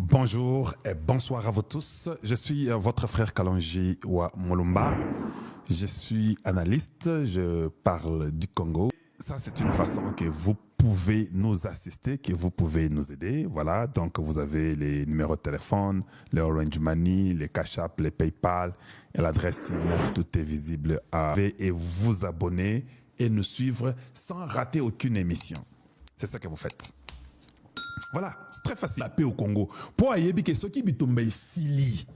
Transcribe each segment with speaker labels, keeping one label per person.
Speaker 1: Bonjour et bonsoir à vous tous. Je suis votre frère Kalonji Wa Molumba. Je suis analyste, je parle du Congo. Ça, c'est une façon que vous pouvez nous assister, que vous pouvez nous aider. Voilà, donc vous avez les numéros de téléphone, les Orange Money, les Cash App, les PayPal et l'adresse email, tout est visible. Et vous abonner et nous suivre sans rater aucune émission. C'est ça que vous faites. Voilà, c'est très facile. La paix au Congo. Pour ayebi que ceux qui bitumbe sili.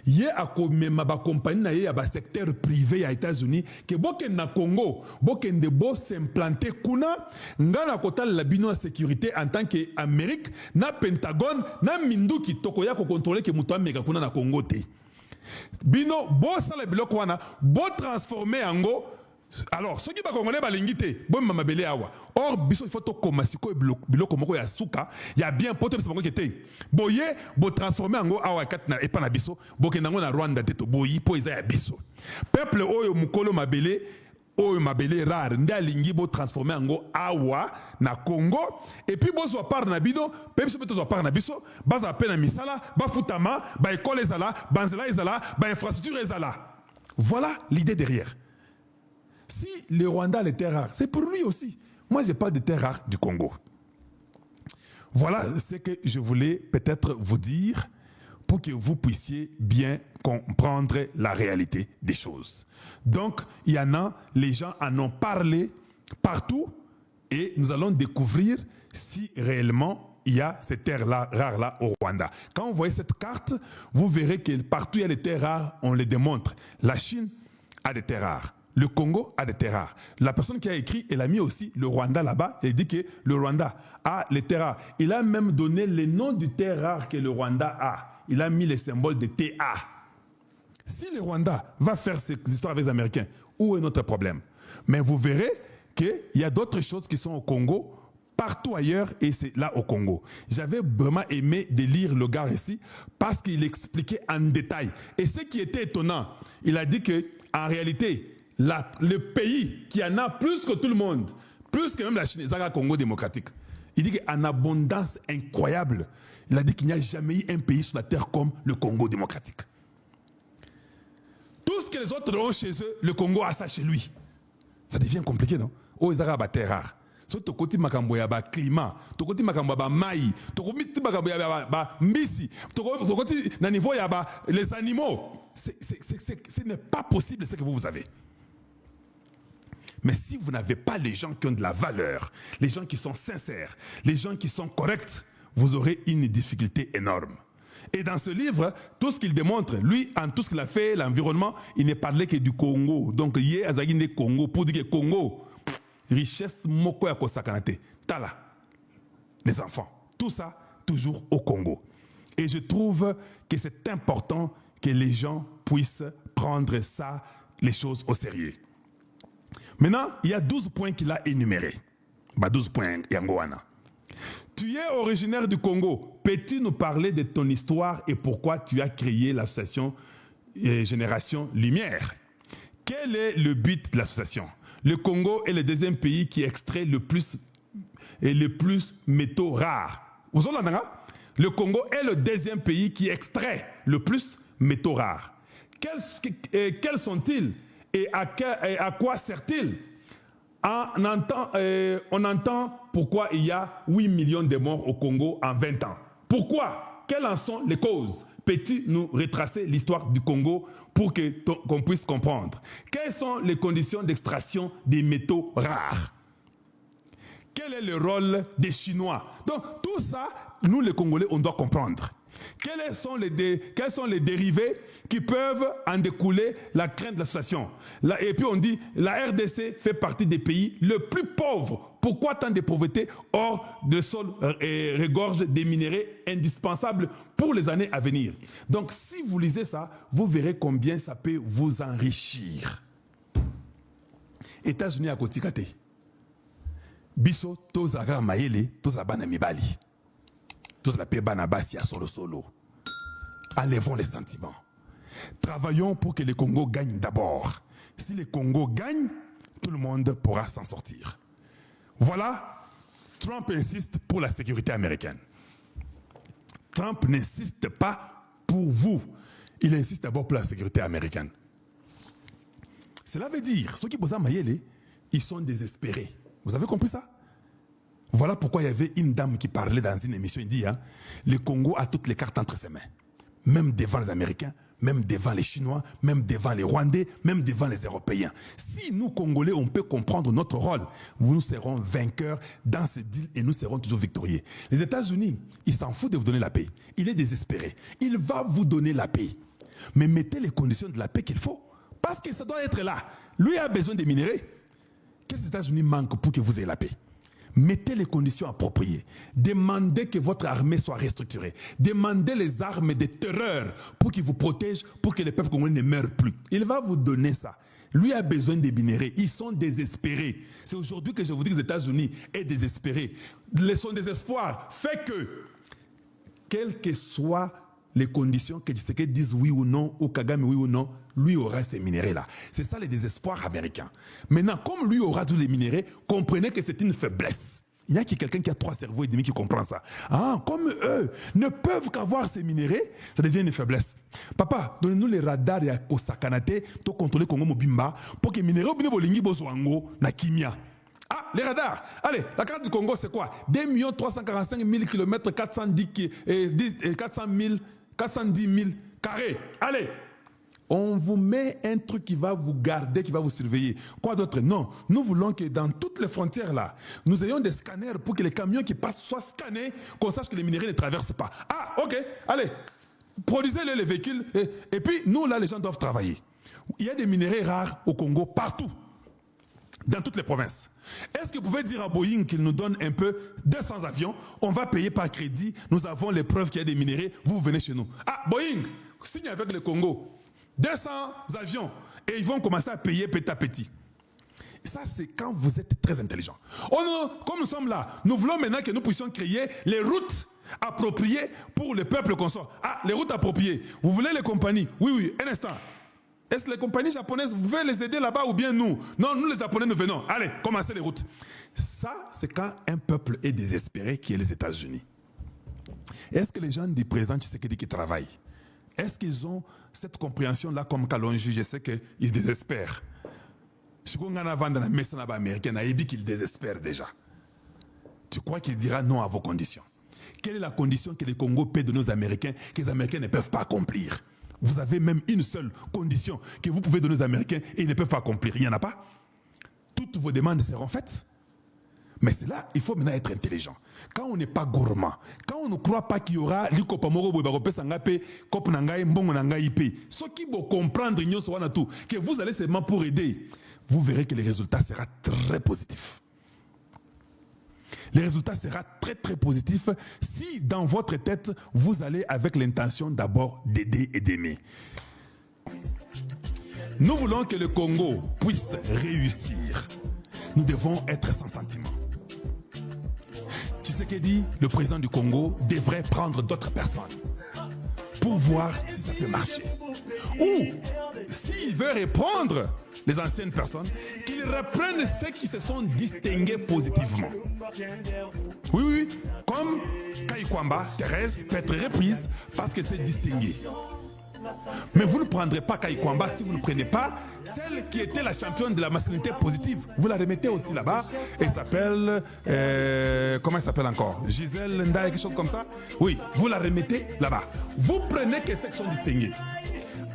Speaker 1: Yé a komema ba compagnie na yé ba secteur privé ya États-Unis que boken na Congo, boken de bo s'implanter kuna ngana kota la bino sécurité en tant que Amérique na Pentagone na minduki toko ya ko contrôler que muto ameka kuna na Congo te. Bino bo sala biloko wana bo transformer ango. Alors, ceux qui ne connaissent pas l'ingité, bon mamabele awa. Or, biso il faut to komasiko biloko moko ya suka, ya bien pote biso moko kete. Boye, bo transformer ango awa katna et pas na biso, bo kenango na Rwanda teto boyi po iza ya biso. Peuple oyo mukolo mabele, oyo mabele rare, nda lingi bo transformer ango awa na Congo et puis bo zo par na bido, peuple so beto zo par na biso, baza pe na misala, ba futama, ba école ezala, banzela ezala, ba infrastructure ezala. Voilà l'idée derrière. Si le Rwanda a les terres rares, c'est pour lui aussi. Moi, je parle des terres rares du Congo. Voilà ce que je voulais peut-être vous dire pour que vous puissiez bien comprendre la réalité des choses. Donc, il y en a, les gens en ont parlé partout et nous allons découvrir si réellement il y a ces terres rares-là au Rwanda. Quand vous voyez cette carte, vous verrez que partout il y a des terres rares, on les démontre. La Chine a des terres rares. Le Congo a des terres rares. La personne qui a écrit, elle a mis aussi le Rwanda là-bas. Elle dit que le Rwanda a les terres rares. Il a même donné les noms du terres rares que le Rwanda a. Il a mis les symboles de TA. Si le Rwanda va faire ces histoires avec les Américains, où est notre problème? Mais vous verrez qu'il y a d'autres choses qui sont au Congo, partout ailleurs, et c'est là au Congo. J'avais vraiment aimé de lire le gars ici parce qu'il expliquait en détail. Et ce qui était étonnant, il a dit qu'en réalité, le pays qui en a plus que tout le monde, plus que même la Chine, c'est le Congo démocratique. Il dit qu'en abondance incroyable, il a dit qu'il n'y a jamais eu un pays sur la terre comme le Congo démocratique. Tout ce que les autres ont chez eux, le Congo a ça chez lui. Ça devient compliqué, non? Oh, ils ont des terres rares. So to koti makambo ya ba climat, to koti makambo ba mai, to koti makambo ya ba mbisi, to koti na niveau ya ba les animaux. Ce n'est pas possible ce que vous avez. Mais si vous n'avez pas les gens qui ont de la valeur, les gens qui sont sincères, les gens qui sont corrects, vous aurez une difficulté énorme. Et dans ce livre, tout ce qu'il démontre, lui, en tout ce qu'il a fait, l'environnement, il ne parlait que du Congo. Donc, il y a des Congo, pour dire que Congo, richesse moko ya kosakanate, tala, les enfants, tout ça, toujours au Congo. Et je trouve que c'est important que les gens puissent prendre ça, les choses au sérieux. Maintenant, il y a 12 points qu'il a énumérés. 12 points, Yangoana. Tu es originaire du Congo. Peux-tu nous parler de ton histoire et pourquoi tu as créé l'association Génération Lumière? Quel est le but de l'association? Le Congo est le deuxième pays qui extrait le plus métaux rares. Vous entendez? Le Congo est le deuxième pays qui extrait le plus métaux rares. Quels sont-ils? Et à quoi sert-il? On entend pourquoi il y a 8 millions de morts au Congo en 20 ans. Pourquoi? Quelles en sont les causes? Peux-tu nous retracer l'histoire du Congo pour qu'on puisse comprendre? Quelles sont les conditions d'extraction des métaux rares? Quel est le rôle des Chinois? Donc tout ça, nous les Congolais, on doit comprendre. Quels sont les dérivés qui peuvent en découler la crainte de l'association? Et puis on dit, la RDC fait partie des pays les plus pauvres. Pourquoi tant de pauvreté? Or, le sol regorge des minéraux indispensables pour les années à venir. Donc, si vous lisez ça, vous verrez combien ça peut vous enrichir. États-Unis à Kotikate. Biso, tozaka maele, tozabana mibali. Tous la paix banabasi à solo. Enlevons les sentiments. Travaillons pour que le Congo gagne d'abord. Si le Congo gagne, tout le monde pourra s'en sortir. Voilà, Trump insiste pour la sécurité américaine. Trump n'insiste pas pour vous. Il insiste d'abord pour la sécurité américaine. Cela veut dire, ceux qui posent Mayele, ils sont désespérés. Vous avez compris ça? Voilà pourquoi il y avait une dame qui parlait dans une émission, il dit, le Congo a toutes les cartes entre ses mains. Même devant les Américains, même devant les Chinois, même devant les Rwandais, même devant les Européens. Si nous, Congolais, on peut comprendre notre rôle, nous serons vainqueurs dans ce deal et nous serons toujours victorieux. Les États-Unis, ils s'en foutent de vous donner la paix. Il est désespéré. Il va vous donner la paix. Mais mettez les conditions de la paix qu'il faut. Parce que ça doit être là. Lui a besoin des minéraux. Qu'est-ce que les États-Unis manquent pour que vous ayez la paix? Mettez les conditions appropriées. Demandez que votre armée soit restructurée. Demandez les armes de terreur pour qu'ils vous protègent, pour que les peuples congolais ne meurent plus. Il va vous donner ça. Lui a besoin des minéraux. Ils sont désespérés. C'est aujourd'hui que je vous dis que les États-Unis sont désespérés. Son désespoir fait que, quelles que soient les conditions que Tshisekedi dise oui ou non, ou Kagame oui ou non, lui aura ces minéraux-là. C'est ça le désespoir américain. Maintenant, comme lui aura tous les minéraux, comprenez que c'est une faiblesse. Il y a quelqu'un qui a 3 cerveaux et demi qui comprend ça. Comme eux ne peuvent qu'avoir ces minéraux, ça devient une faiblesse. Papa, donnez-nous les radars et au Sakanate, pour contrôler Congo Mobimba, pour que les minéraux ne bolingi bozwango na kimia. Les radars. Allez, la carte du Congo, c'est quoi? 2 345 000 km, 410 000 carrés. Allez, on vous met un truc qui va vous garder, qui va vous surveiller. Quoi d'autre? Non, nous voulons que dans toutes les frontières là, nous ayons des scanners pour que les camions qui passent soient scannés, qu'on sache que les minéraux ne traversent pas. Ok, allez, produisez les véhicules et puis nous là, les gens doivent travailler. Il y a des minéraux rares au Congo partout. Dans toutes les provinces. Est-ce que vous pouvez dire à Boeing qu'il nous donne un peu 200 avions, on va payer par crédit, nous avons les preuves qu'il y a des minéraux, vous venez chez nous. Boeing, signe avec le Congo, 200 avions, et ils vont commencer à payer petit à petit. Ça, c'est quand vous êtes très intelligent. Oh non, comme nous sommes là, nous voulons maintenant que nous puissions créer les routes appropriées pour le peuple qu'on soit. Les routes appropriées. Vous voulez les compagnies? Oui, un instant. Est-ce que les compagnies japonaises, vous pouvez les aider là-bas ou bien nous? Non, nous les Japonais, nous venons. Allez, commencez les routes. Ça, c'est quand un peuple est désespéré, qui est les États-Unis. Est-ce que les gens du président Tshisekedi qui travaillent, est-ce qu'ils ont cette compréhension-là comme Kalonji? Je sais qu'ils désespèrent. Si on a vendu la messe américaine, il dit qu'il désespère déjà. Tu crois qu'il dira non à vos conditions? Quelle est la condition que les Congo paient de nos Américains, que les Américains ne peuvent pas accomplir? Vous avez même une seule condition que vous pouvez donner aux Américains et ils ne peuvent pas accomplir. Il n'y en a pas. Toutes vos demandes seront faites. Mais c'est là, il faut maintenant être intelligent. Quand on n'est pas gourmand, quand on ne croit pas qu'il y aura ceux qui vont comprendre que vous allez seulement pour aider, vous verrez que le résultat sera très positif. Le résultat sera très très positif si dans votre tête, vous allez avec l'intention d'abord d'aider et d'aimer. Nous voulons que le Congo puisse réussir. Nous devons être sans sentiment. Tshisekedi, le président du Congo, devrait prendre d'autres personnes pour voir si ça peut marcher. Ou, s'il veut répondre les anciennes personnes, qu'ils reprennent ceux qui se sont distingués positivement. Oui, comme Kaikwamba, Thérèse peut être reprise parce que c'est distingué. Mais vous ne prendrez pas Kaikwamba si vous ne prenez pas celle qui était la championne de la masculinité positive. Vous la remettez aussi là-bas. Elle s'appelle... comment elle s'appelle encore? Gisèle Nda, quelque chose comme ça? Oui, vous la remettez là-bas. Vous prenez que ceux qui sont distingués.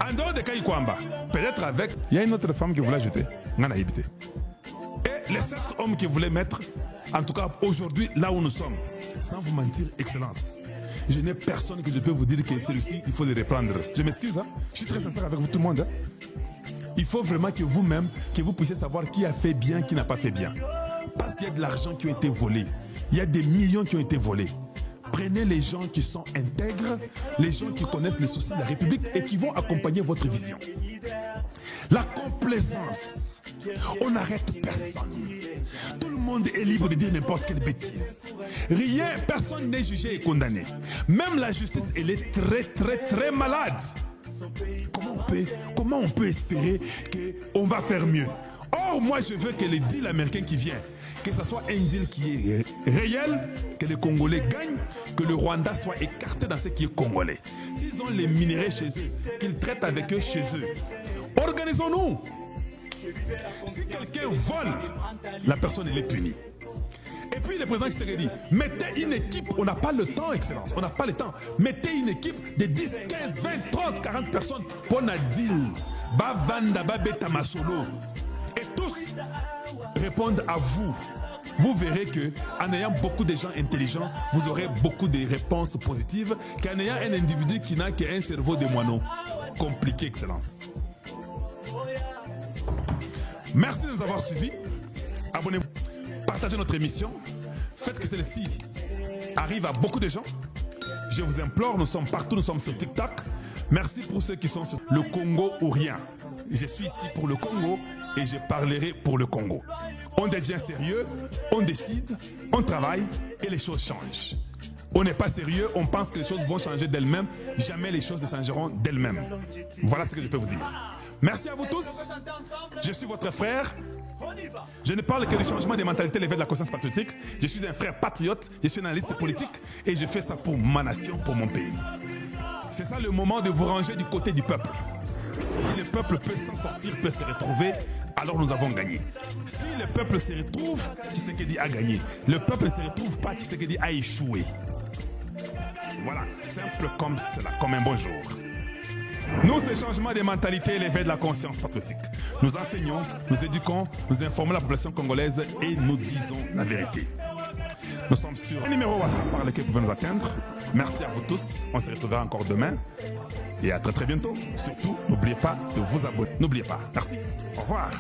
Speaker 1: En dehors de Kaikwamba, peut-être avec... Il y a une autre femme qui voulait ajouter. Et les 7 hommes qui voulaient mettre, en tout cas aujourd'hui, là où nous sommes, sans vous mentir, Excellence, je n'ai personne que je peux vous dire que celui-ci, il faut le reprendre. Je m'excuse, je suis très sincère avec vous tout le monde. Il faut vraiment que vous-même, que vous puissiez savoir qui a fait bien, qui n'a pas fait bien. Parce qu'il y a de l'argent qui a été volé. Il y a des millions qui ont été volés. Prenez les gens qui sont intègres, les gens qui connaissent les soucis de la République et qui vont accompagner votre vision. La complaisance, on n'arrête personne. Tout le monde est libre de dire n'importe quelle bêtise. Rien, personne n'est jugé et condamné. Même la justice, elle est très, très, très malade. Comment on peut espérer qu'on va faire mieux? Or, moi, je veux que les deals américains qui viennent, que ce soit un deal qui est réel, que les Congolais gagnent, que le Rwanda soit écarté dans ce qui est congolais. S'ils ont les minéraux chez eux, qu'ils traitent avec eux chez eux. Organisons-nous. Si quelqu'un vole, la personne, elle est punie. Et puis le président Tshisekedi dit, mettez une équipe, on n'a pas le temps, Excellence, on n'a pas le temps. Mettez une équipe de 10, 15, 20, 30, 40 personnes pour un deal. Bavanda, Babeta Masolo. Et tous répondent à vous. Vous verrez qu'en ayant beaucoup de gens intelligents, vous aurez beaucoup de réponses positives qu'en ayant un individu qui n'a qu'un cerveau de moineau. Compliqué, Excellence. Merci de nous avoir suivis. Abonnez-vous. Partagez notre émission. Faites que celle-ci arrive à beaucoup de gens. Je vous implore, nous sommes partout, nous sommes sur TikTok. Merci pour ceux qui sont sur le Congo ou rien. Je suis ici pour le Congo et je parlerai pour le Congo. On devient sérieux, on décide, on travaille et les choses changent. On n'est pas sérieux, on pense que les choses vont changer d'elles-mêmes. Jamais les choses ne changeront d'elles-mêmes. Voilà ce que je peux vous dire. Merci à vous tous. Je suis votre frère. Je ne parle que du changement des mentalités, l'éveil de la conscience patriotique. Je suis un frère patriote, je suis un analyste politique et je fais ça pour ma nation, pour mon pays. C'est ça le moment de vous ranger du côté du peuple. Si le peuple peut s'en sortir, peut se retrouver, alors nous avons gagné. Si le peuple se retrouve, Tshisekedi a gagné. Le peuple ne se retrouve pas, Tshisekedi a échoué. Voilà, simple comme cela, comme un bon jour. Nous, c'est le changement des mentalités et l'éveil de la conscience patriotique. Nous enseignons, nous éduquons, nous informons la population congolaise et nous disons la vérité. Nous sommes sur un numéro WhatsApp par lequel vous pouvez nous atteindre. Merci à vous tous. On se retrouvera encore demain. Et à très très bientôt. Surtout, n'oubliez pas de vous abonner. N'oubliez pas. Merci. Au revoir.